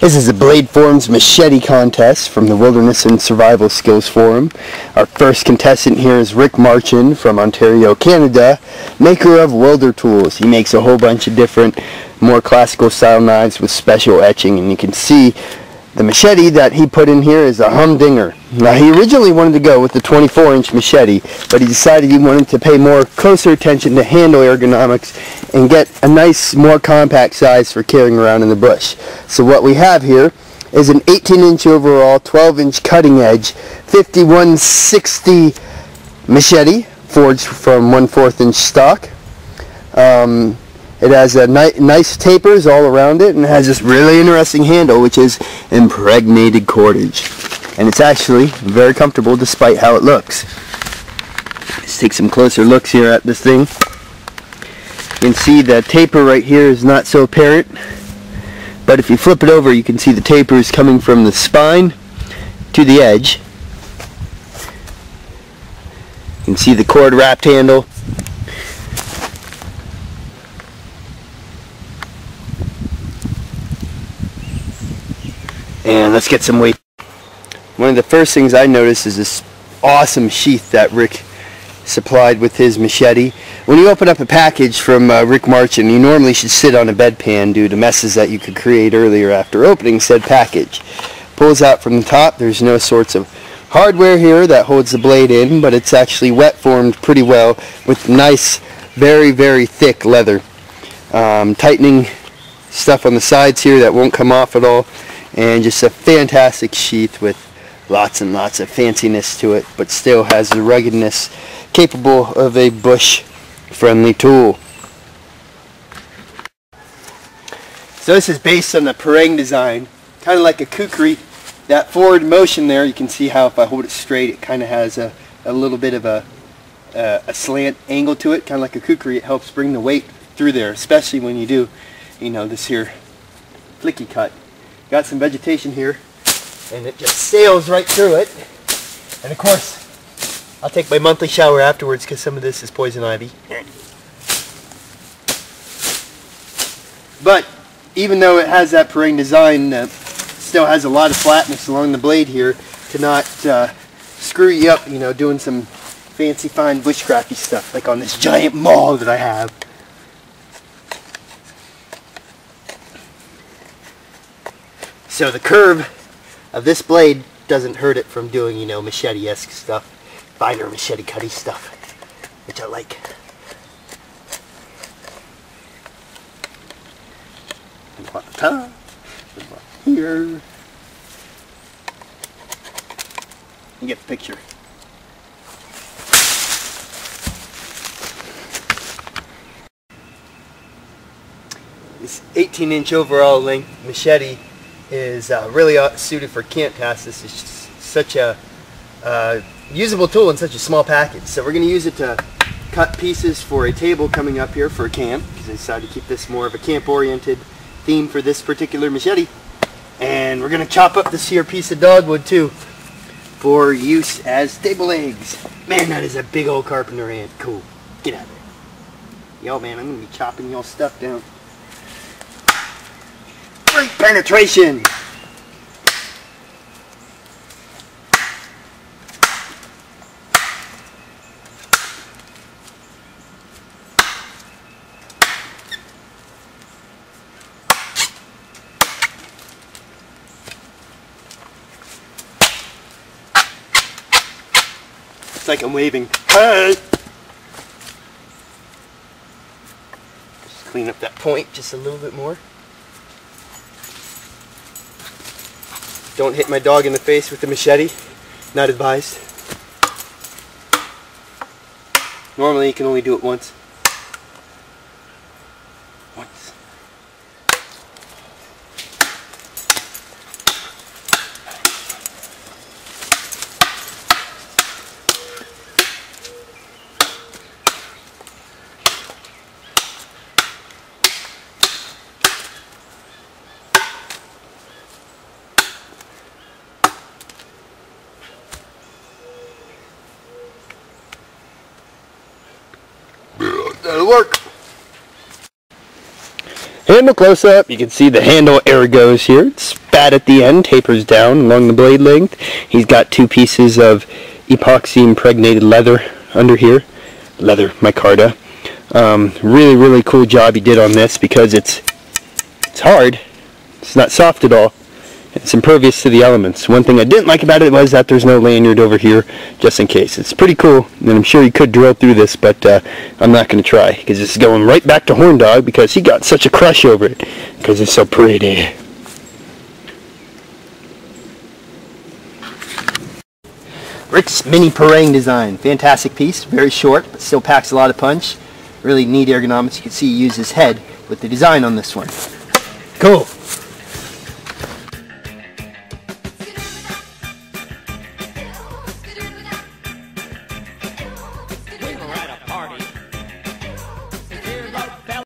This is the Blade Forums Machete Contest from the Wilderness and Survival Skills Forum. Our first contestant here is Rick Marchand from Ontario, Canada, maker of Wildertools. He makes a whole bunch of different, more classical style knives with special etching, and you can see the machete that he put in here is a humdinger. Now, he originally wanted to go with the 24-inch machete, but he decided he wanted to pay more closer attention to handle ergonomics and get a nice, more compact size for carrying around in the bush. So what we have here is an 18-inch overall, 12-inch cutting edge, 5160 machete, forged from 1/4 inch stock. It has a nice tapers all around it, and it has this really interesting handle, which is impregnated cordage. And it's actually very comfortable despite how it looks. Let's take some closer looks here at this thing. You can see the taper right here is not so apparent, but if you flip it over, you can see the taper is coming from the spine to the edge. You can see the cord wrapped handle. And let's get some weight. One of the first things I noticed is this awesome sheath that Rick supplied with his machete. When you open up a package from Rick Marchand, you normally should sit on a bedpan due to messes that you could create earlier after opening said package. Pulls out from the top. There's no sorts of hardware here that holds the blade in, but it's actually wet formed pretty well with nice, very, very thick leather. Tightening stuff on the sides here that won't come off at all. And just a fantastic sheath with lots and lots of fanciness to it, but still has the ruggedness capable of a bush-friendly tool. So this is based on the Parang design, kind of like a kukri. That forward motion there, you can see how if I hold it straight, it kind of has a little bit of a slant angle to it, kind of like a kukri. It helps bring the weight through there, especially when you do, this here flicky cut. Got some vegetation here, and it just sails right through it. And of course, I'll take my monthly shower afterwards because some of this is poison ivy. But even though it has that Parang design, still has a lot of flatness along the blade here to not screw you up, doing some fancy fine bushcrafty stuff like on this giant maul that I have. So the curve of this blade doesn't hurt it from doing, machete-esque stuff, finer machete cutty stuff, which I like. Here. You get the picture. This 18-inch overall length machete is really suited for camp tasks. This is such a usable tool in such a small package. So we're going to use it to cut pieces for a table coming up here for a camp, because I decided to keep this more of a camp-oriented theme for this particular machete. And we're going to chop up this here piece of dogwood too for use as table legs. Man, that is a big old carpenter ant. Cool. Get out of there. Yo, man, I'm going to be chopping y'all stuff down. Great penetration! It's like I'm waving. Hey! Just clean up that point just a little bit more. Don't hit my dog in the face with the machete. Not advised. Normally you can only do it once. That'll work. Handle close up, you can see the handle air goes here. It's spat at the end, tapers down along the blade length. He's got 2 pieces of epoxy impregnated leather under here. Leather micarta. Really cool job he did on this because it's hard. It's not soft at all. It's impervious to the elements. One thing I didn't like about it was that there's no lanyard over here just in case. It's pretty cool, and I'm sure you could drill through this, but I'm not going to try because this is going right back to Horn Dog because he got such a crush over it because it's so pretty. Rick's mini parang design. Fantastic piece, very short, but still packs a lot of punch. Really neat ergonomics. You can see he used his head with the design on this one. Cool.